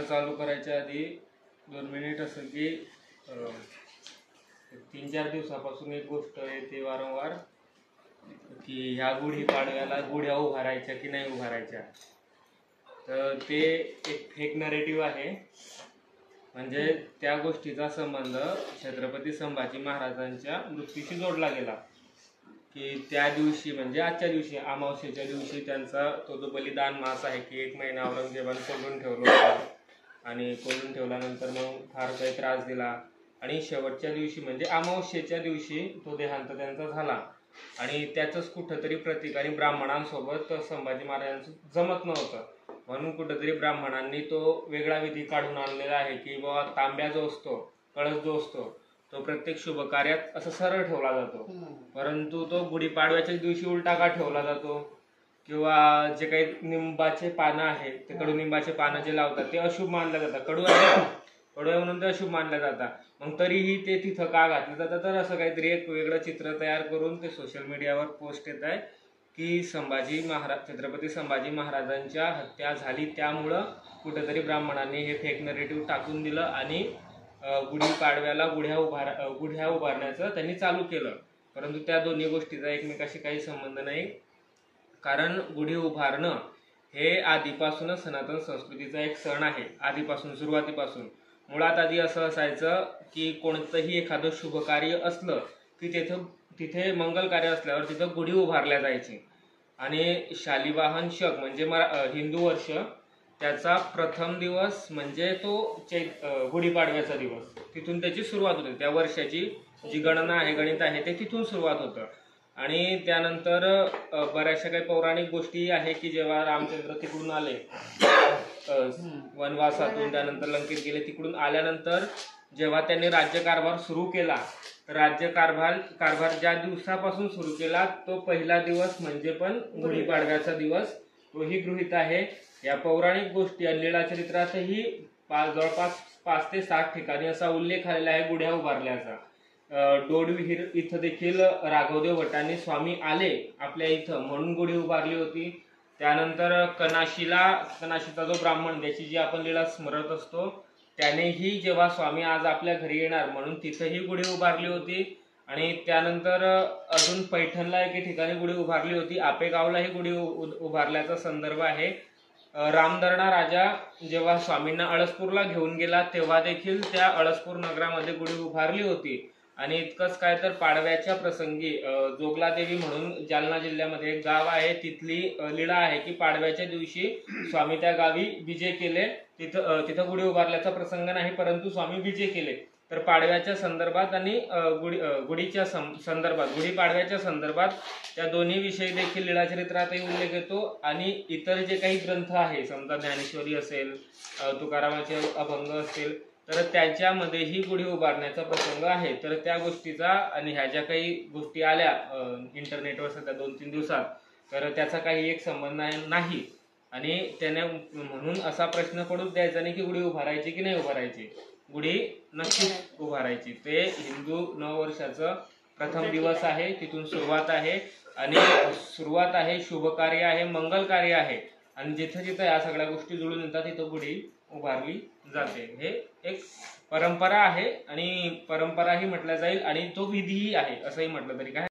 चालू करायच्या आधी 2 मिनिट असं की 3-4 दिवसापासून एक गोष्ट येते वारंवार की ह्या गुढीपाडव्याला गुढ्या उभारायच्या की नाही उभारायच्या. तर ते एक फेक नरेटिव्ह आहे. म्हणजे त्या गोष्टीचा संबंध छत्रपती संभाजी महाराजांच्या मृत्यूशी जोडला गेला की त्या दिवशी म्हणजे आजच्या दिवशी अमावस्येच्या दिवशी त्यांचा तो जो बलिदान मास आहे की 1 महिना औरंगजेबाने कोंडून ठेवलं होतं आणि कोंडून ठेवल्यानंतर मग फार काही त्रास दिला आणि शेवटच्या दिवशी म्हणजे अमावस्येच्या दिवशी तो देहांत त्यांचा झाला आणि त्याचंच कुठंतरी प्रतीक आणि ब्राह्मणांसोबत संभाजी महाराजांचं जमत नव्हतं म्हणून कुठंतरी ब्राह्मणांनी तो वेगळा विधी काढून आणलेला आहे की बाबा तांब्या जो असतो कळस जो असतो तो प्रत्येक शुभ कार्यात असं सरळ ठेवला जातो, परंतु तो गुढीपाडव्याच्या दिवशी उलटा का ठेवला जातो किंवा जे काही निंबाचे पानं आहेत ते कडुनिंबाचे पानं जे लावतात ते अशुभ मानलं जातं. कडू आहे म्हणून ते अशुभ मानलं जातं. मग तरीही ते तिथं का घातलं जातं तर असं काहीतरी एक वेगळं चित्र तयार करून ते सोशल मीडियावर पोस्ट येत आहे की छत्रपती संभाजी महाराजांच्या हत्या झाली त्यामुळं कुठेतरी ब्राह्मणांनी हे फेक नरेटिव्ह टाकून दिलं आणि गुढीपाडव्याला गुढ्या उभारण्याचं त्यांनी चालू केलं. परंतु त्या दोन्ही गोष्टीचा एकमेकाशी काही संबंध नाही. कारण गुढी उभारणं हे आधीपासूनच सनातन संस्कृतीचा एक सण आहे. आधीपासून सुरुवातीपासून मुळात आधी असं असायचं की कोणतंही एखादं शुभ कार्य असलं की तिथे मंगल कार्य असल्यावर तिथं गुढी उभारल्या जायची आणि शालिवाहन शक म्हणजे हिंदू वर्ष त्याचा प्रथम दिवस म्हणजे तो गुढीपाडव्याचा दिवस तिथून त्याची सुरुवात होते. त्या वर्षाची जी गणना आहे गणित आहे ते तिथून सुरुवात होतं आणि त्यानंतर बऱ्याचशा काही पौराणिक गोष्टी आहे की जेव्हा रामचंद्र तिकडून आले वनवासातून त्यानंतर लंकेत गेले तिकडून आल्यानंतर जेव्हा त्यांनी राज्यकारभार सुरू केला राज्यकारभार ज्या दिवसापासून सुरू केला तो पहिला दिवस म्हणजे पण गुढीपाडव्याचा दिवस तोही गृहीत आहे. या पौराणिक गोष्टी आणि लीळा चरित्रातही जवळपास 5 ते 7 ठिकाणी असा उल्लेख आलेला आहे गुढ्या उभारल्याचा. डोडविहीर इथं देखील राघवदेव भटांनी स्वामी आले आपल्या इथं म्हणून गुढी उभारली होती. त्यानंतर कनाशीचा जो ब्राह्मण ज्याची जी आपण लीळा स्मरत असतो त्यानेही जेव्हा स्वामी आज आपल्या घरी येणार म्हणून तिथंही गुढी उभारली होती आणि त्यानंतर अजून पैठणला एके ठिकाणी गुढी उभारली होती. आपेगावलाही गुढी उभारल्याचा संदर्भ आहे. रामदरणा राजा जेव्हा स्वामींना अळसपूरला घेऊन गेला तेव्हा देखील त्या अळसपूर नगरामध्ये गुढी उभारली होती. आणि इतकंच काय तर पाडव्याच्या प्रसंगी जोगलादेवी म्हणून जालना जिल्ह्यामध्ये एक गाव आहे तिथली लीळा आहे की पाडव्याच्या दिवशी स्वामी त्या गावी विजय केले. तिथं गुढी उभारल्याचा प्रसंग नाही परंतु स्वामी विजय केले. तर पाडव्याच्या संदर्भात आणि गुढीच्या संदर्भात गुढीपाडव्याच्या संदर्भात त्या दोन्ही विषयी देखील लीळाचरित्रातही उल्लेख येतो आणि इतर जे काही ग्रंथ आहे समजा ज्ञानेश्वरी असेल तुकारामाचे अभंग असेल तर त्याच्यामध्येही गुढी उभारण्याचा प्रसंग आहे. तर त्या गोष्टीचा आणि ह्या ज्या काही गोष्टी आल्या इंटरनेटवर सध्या 2-3 दिवसात तर त्याचा काही एक संबंध नाही आणि त्याने म्हणून असा प्रश्न पडूच द्यायचा नाही की गुढी उभारायची की नाही उभारायची. गुढी नक्कीच उभारायची. ते हिंदू नववर्षाचं प्रथम दिवस आहे तिथून सुरुवात आहे आणि सुरुवात आहे शुभ कार्य आहे मंगल कार्य आहे आणि जिथं जिथं या सगळ्या गोष्टी जुळून येतात तिथं गुढी उभारली जाते. हे एक परंपरा आहे आणि परंपराही म्हटल्या जाईल आणि तो विधीही आहे असंही म्हटलं तरी काय